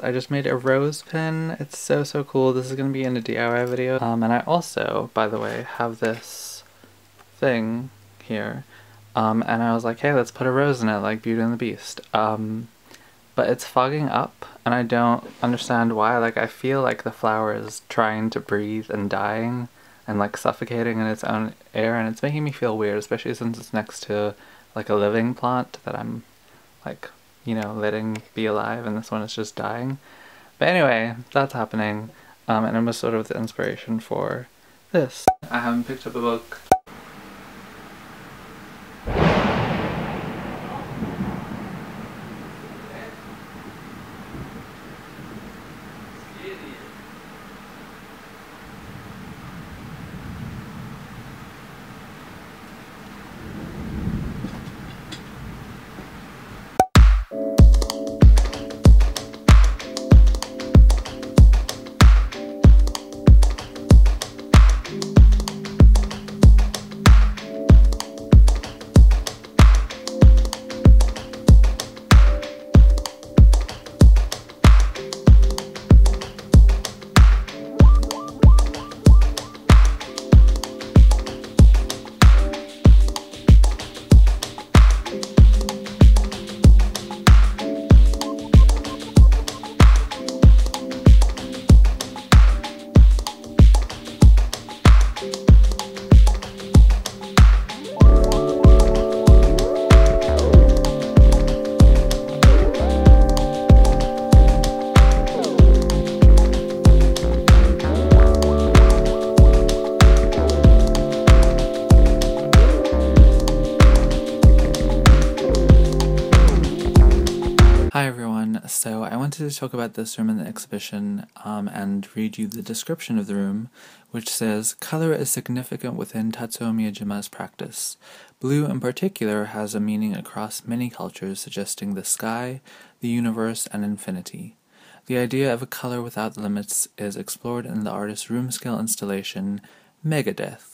I just made a rose pin. It's so cool. This is gonna be in a DIY video. And I also, by the way, have this thing here. And I was like, hey, let's put a rose in it like Beauty and the Beast. But it's fogging up and I don't understand why. Like, I feel like the flower is trying to breathe and dying and like suffocating in its own air, and it's making me feel weird, especially since it's next to like a living plant that I'm like, you know, letting be alive, and this one is just dying. But anyway, that's happening, and it was sort of the inspiration for this. I haven't picked up a book. Hi everyone, so I wanted to talk about this room in the exhibition and read you the description of the room, which says, "Color is significant within Tatsuo Miyajima's practice. Blue in particular has a meaning across many cultures, suggesting the sky, the universe, and infinity. The idea of a color without limits is explored in the artist's room-scale installation, Megadeth.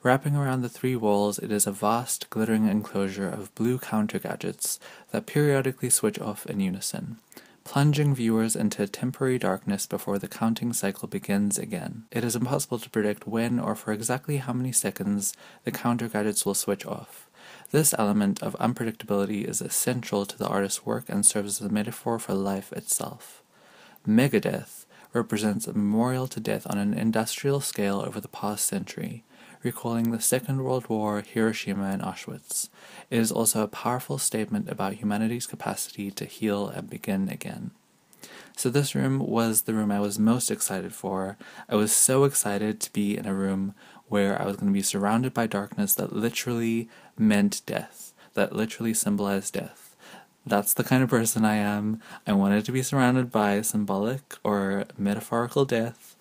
Wrapping around the three walls, it is a vast, glittering enclosure of blue counter-gadgets that periodically switch off in unison, plunging viewers into temporary darkness before the counting cycle begins again. It is impossible to predict when or for exactly how many seconds the counter-gadgets will switch off. This element of unpredictability is essential to the artist's work and serves as a metaphor for life itself. Megadeth represents a memorial to death on an industrial scale over the past century, recalling the Second World War, Hiroshima, and Auschwitz. It is also a powerful statement about humanity's capacity to heal and begin again." So this room was the room I was most excited for. I was so excited to be in a room where I was going to be surrounded by darkness that literally meant death, that literally symbolized death. That's the kind of person I am. I wanted to be surrounded by symbolic or metaphorical death.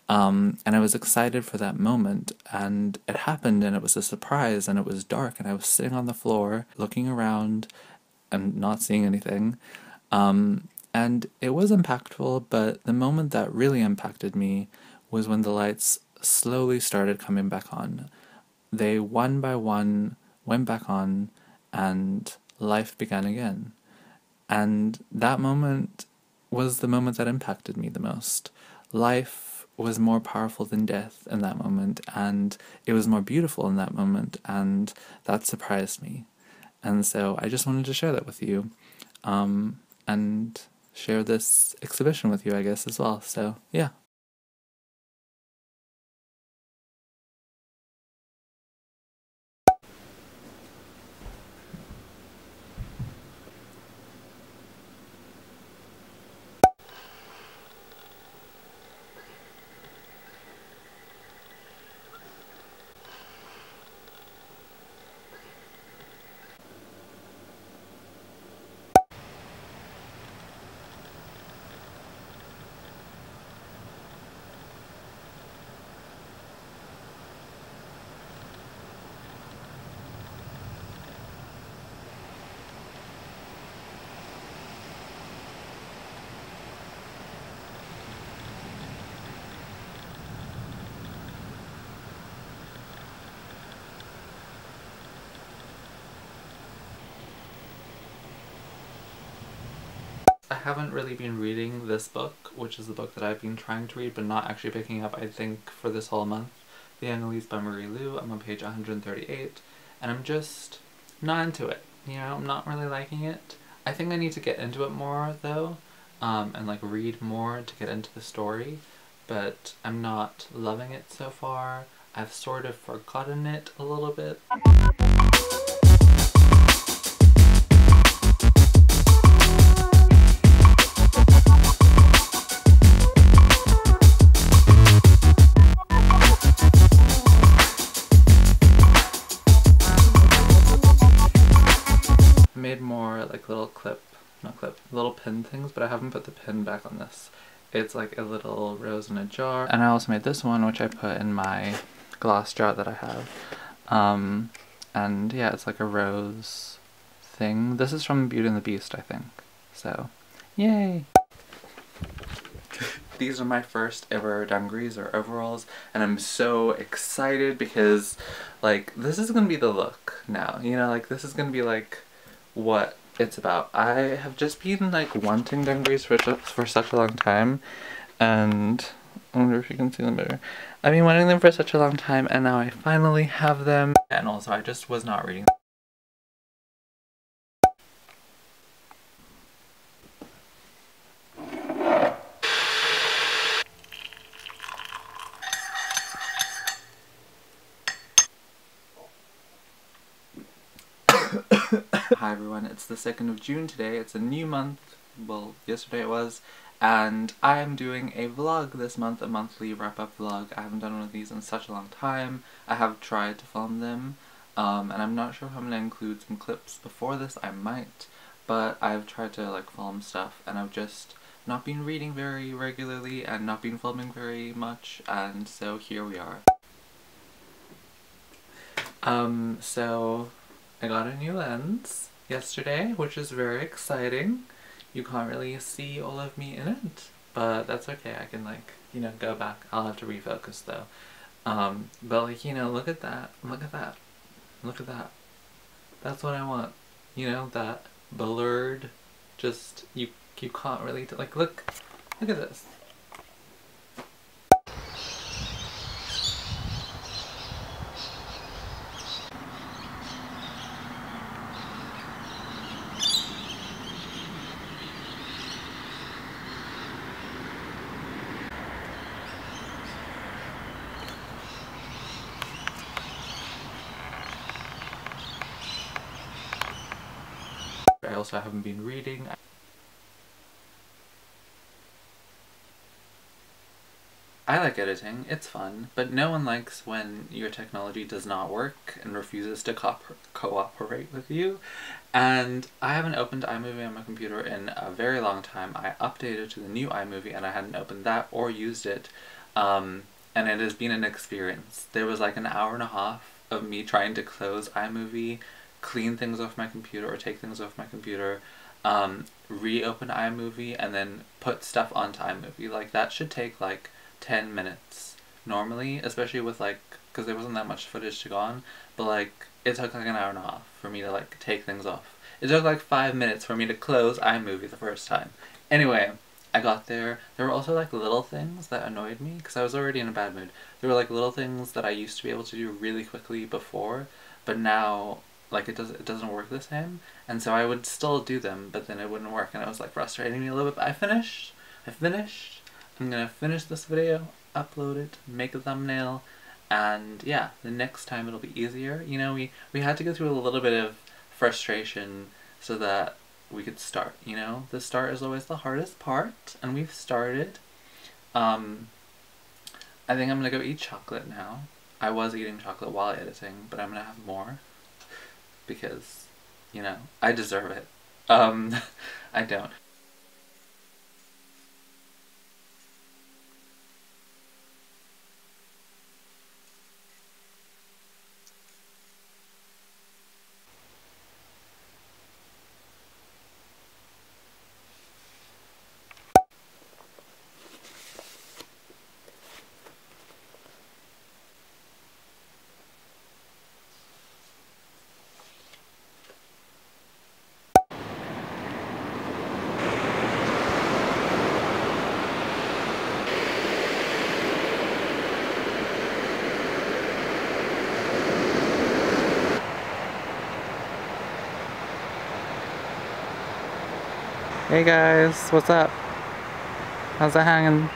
And I was excited for that moment, and it happened, and it was a surprise, and it was dark, and I was sitting on the floor, looking around, and not seeing anything, and it was impactful, but the moment that really impacted me was when the lights slowly started coming back on. They, one by one, went back on, and life began again. And that moment was the moment that impacted me the most. Life was more powerful than death in that moment, and it was more beautiful in that moment, and that surprised me. And so I just wanted to share that with you, and share this exhibition with you, I guess, as well. So, yeah. I haven't really been reading this book, which is the book that I've been trying to read but not actually picking up, I think, for this whole month. The Annalise by Marie Lu. I'm on page 138, and I'm just not into it. You know, I'm not really liking it. I think I need to get into it more, though, and like read more to get into the story, but I'm not loving it so far. I've sort of forgotten it a little bit. I made more like little pin things, but I haven't put the pin back on this. It's like a little rose in a jar. And I also made this one, which I put in my glass jar that I have. And yeah, it's like a rose thing. This is from Beauty and the Beast, I think. So, yay! These are my first ever dungarees or overalls, and I'm so excited because, like, this is gonna be the look now. You know, like, this is gonna be, like, what it's about. I have just been, like, wanting dungarees for such a long time, and I wonder if you can see them better. I've been wanting them for such a long time, and now I finally have them. And also, I just was not reading. Hi everyone, it's the 2nd of June today. It's a new month. Well, yesterday it was. And I am doing a vlog this month, a monthly wrap-up vlog. I haven't done one of these in such a long time. I have tried to film them, and I'm not sure if I'm going to include some clips before this. I might, but I've tried to like film stuff, and I've just not been reading very regularly and not been filming very much, and so here we are. So I got a new lens yesterday, which is very exciting. You can't really see all of me in it, but that's okay. I can, like, you know, go back. I'll have to refocus though. But like, you know, look at that. Look at that. Look at that. That's what I want. You know, that blurred, just, you can't really, like, look at this. I also haven't been reading. I like editing, it's fun, but no one likes when your technology does not work and refuses to cooperate with you. And I haven't opened iMovie on my computer in a very long time. I updated to the new iMovie and I hadn't opened that or used it, and it has been an experience. There was like an hour and a half of me trying to close iMovie, clean things off my computer or take things off my computer, reopen iMovie, and then put stuff onto iMovie. Like, that should take like 10 minutes normally, especially with like, because there wasn't that much footage to go on, but like, it took like an hour and a half for me to like take things off. It took like 5 minutes for me to close iMovie the first time. Anyway, I got there. There were also like little things that annoyed me because I was already in a bad mood. There were like little things that I used to be able to do really quickly before, but now like it doesn't work the same, and so I would still do them, but then it wouldn't work, and it was like frustrating me a little bit. But I finished. I'm gonna finish this video, upload it, make a thumbnail, and yeah, the next time it'll be easier. You know, we had to go through a little bit of frustration so that we could start, you know? The start is always the hardest part, and we've started. I think I'm gonna go eat chocolate now. I was eating chocolate while editing, but I'm gonna have more because, you know, I deserve it. I don't. Hey guys, what's up? How's it hanging?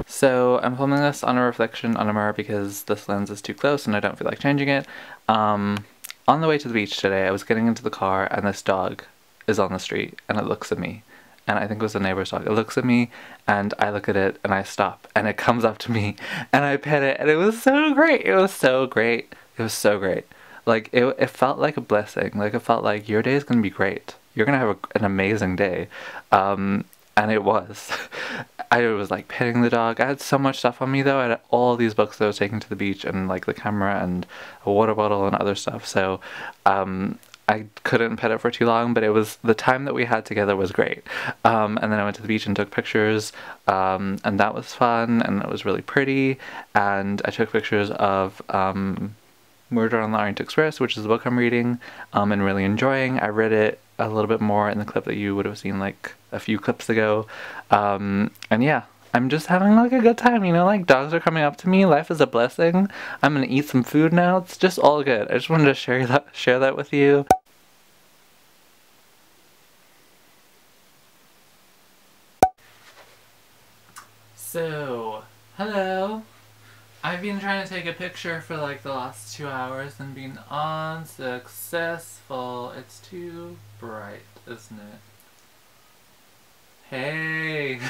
So I'm filming this on a reflection on a mirror because this lens is too close and I don't feel like changing it. On the way to the beach today, I was getting into the car and this dog is on the street and it looks at me. And I think it was the neighbor's dog. It looks at me and I look at it and I stop and it comes up to me and I pet it and it was so great. It was so great. It was so great. Like it felt like a blessing. Like it felt like your day is gonna be great. You're gonna have an amazing day. And it was. I was like petting the dog. I had so much stuff on me though. I had all these books that I was taking to the beach and like the camera and a water bottle and other stuff. So I couldn't pet it for too long, but it was the time that we had together was great. And then I went to the beach and took pictures, and that was fun and it was really pretty. And I took pictures of Murder on the Orient Express, which is the book I'm reading and really enjoying. I read it a little bit more in the clip that you would have seen like a few clips ago. And yeah, I'm just having like a good time, you know, like dogs are coming up to me, life is a blessing. I'm gonna eat some food now. It's just all good. I just wanted to share that with you. So, hello. I've been trying to take a picture for like the last 2 hours and been unsuccessful. It's too bright, isn't it? Hey!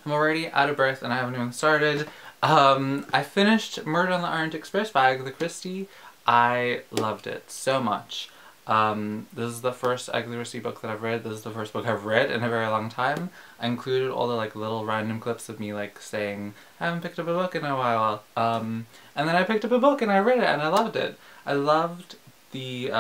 I'm already out of breath and I haven't even started. I finished Murder on the Orient Express by Agatha Christie. I loved it so much. This is the first Agatha Christie book that I've read. This is the first book I've read in a very long time. I included all the like little random clips of me like saying, I haven't picked up a book in a while. And then I picked up a book and I read it and I loved it. I loved the,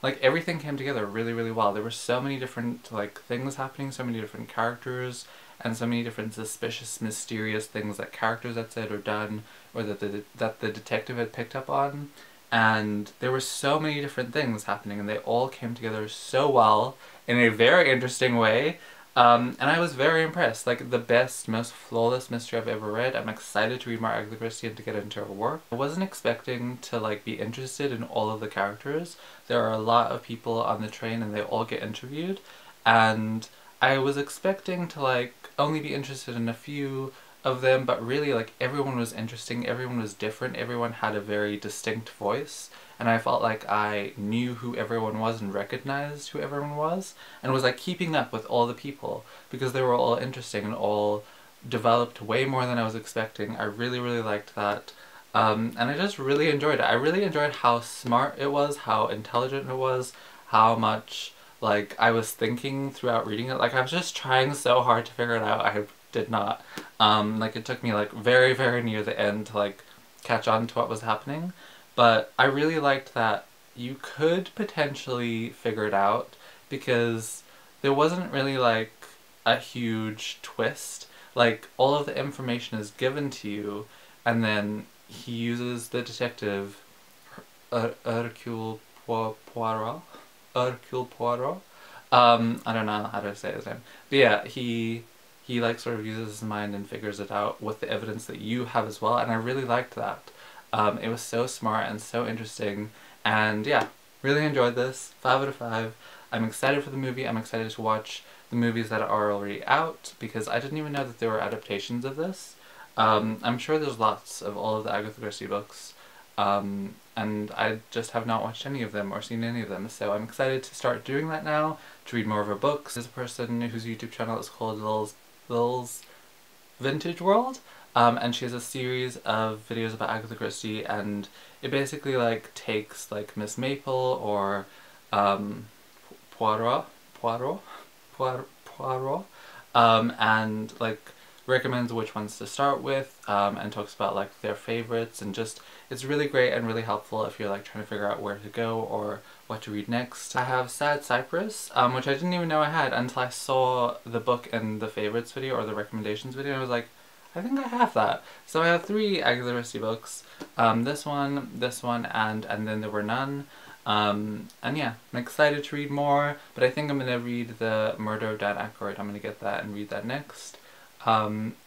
like everything came together really, really well. There were so many different like things happening, so many different characters, and so many different suspicious, mysterious things that characters had said or done, or that the detective had picked up on. And there were so many different things happening and they all came together so well in a very interesting way. And I was very impressed. Like the best, most flawless mystery I've ever read. I'm excited to read more Agatha Christie and to get into her work. I wasn't expecting to like be interested in all of the characters. There are a lot of people on the train and they all get interviewed. And I was expecting to like only be interested in a few of them, but really like everyone was interesting, everyone was different, everyone had a very distinct voice, and I felt like I knew who everyone was and recognized who everyone was, and was like keeping up with all the people because they were all interesting and all developed way more than I was expecting. I really, really liked that. And I just really enjoyed it. I really enjoyed how smart it was, how intelligent it was, how much like I was thinking throughout reading it. Like I was just trying so hard to figure it out. I did not. Like it took me like very, very near the end to like catch on to what was happening. But I really liked that you could potentially figure it out because there wasn't really like a huge twist. Like all of the information is given to you and then he uses the detective Hercule Poirot. Hercule Poirot. I don't know how to say his name. But yeah, he like sort of uses his mind and figures it out with the evidence that you have as well, and I really liked that. It was so smart and so interesting, and yeah, really enjoyed this. 5 out of 5. I'm excited for the movie. I'm excited to watch the movies that are already out, because I didn't even know that there were adaptations of this. I'm sure there's lots of all of the Agatha Christie books, and I just have not watched any of them or seen any of them, so I'm excited to start doing that now, to read more of her books. There's a person whose YouTube channel is called Lil's Vintage World, and she has a series of videos about Agatha Christie, and it basically like takes like Miss Maple or Poirot, and like recommends which ones to start with, and talks about like their favorites, and just it's really great and really helpful if you're like trying to figure out where to go or what what to read next. I have Sad Cypress, which I didn't even know I had until I saw the book in the favorites video or the recommendations video, and I was like, I think I have that. So I have 3 Agatha Christie books. This one, and Then There Were None. And yeah, I'm excited to read more, but I think I'm gonna read The Murder of Dan Aykroyd. I'm gonna get that and read that next.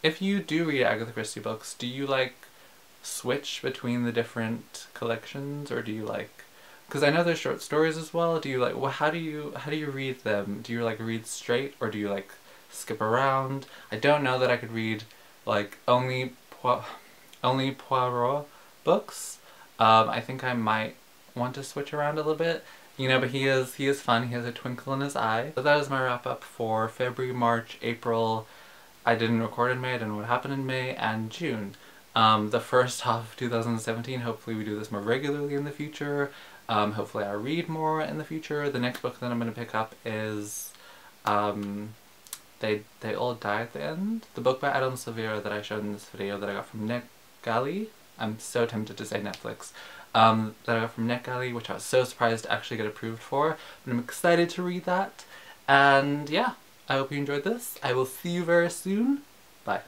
If you do read Agatha Christie books, do you like switch between the different collections, or do you like, because I know there's short stories as well, do you like, well, how do you read them? Do you like read straight, or do you like skip around? I don't know that I could read like only Poirot books. I think I might want to switch around a little bit, you know, but he is fun. He has a twinkle in his eye. So that is my wrap up for February, March, April. I didn't record in May, I don't know what happened in May, and June. The first half of 2017, hopefully we do this more regularly in the future. Hopefully I read more in the future. The next book that I'm going to pick up is They All Die at the End. The book by Adam Silvera that I showed in this video that I got from NetGalley. I'm so tempted to say Netflix. That I got from NetGalley, which I was so surprised to actually get approved for. But I'm excited to read that. And yeah, I hope you enjoyed this. I will see you very soon. Bye.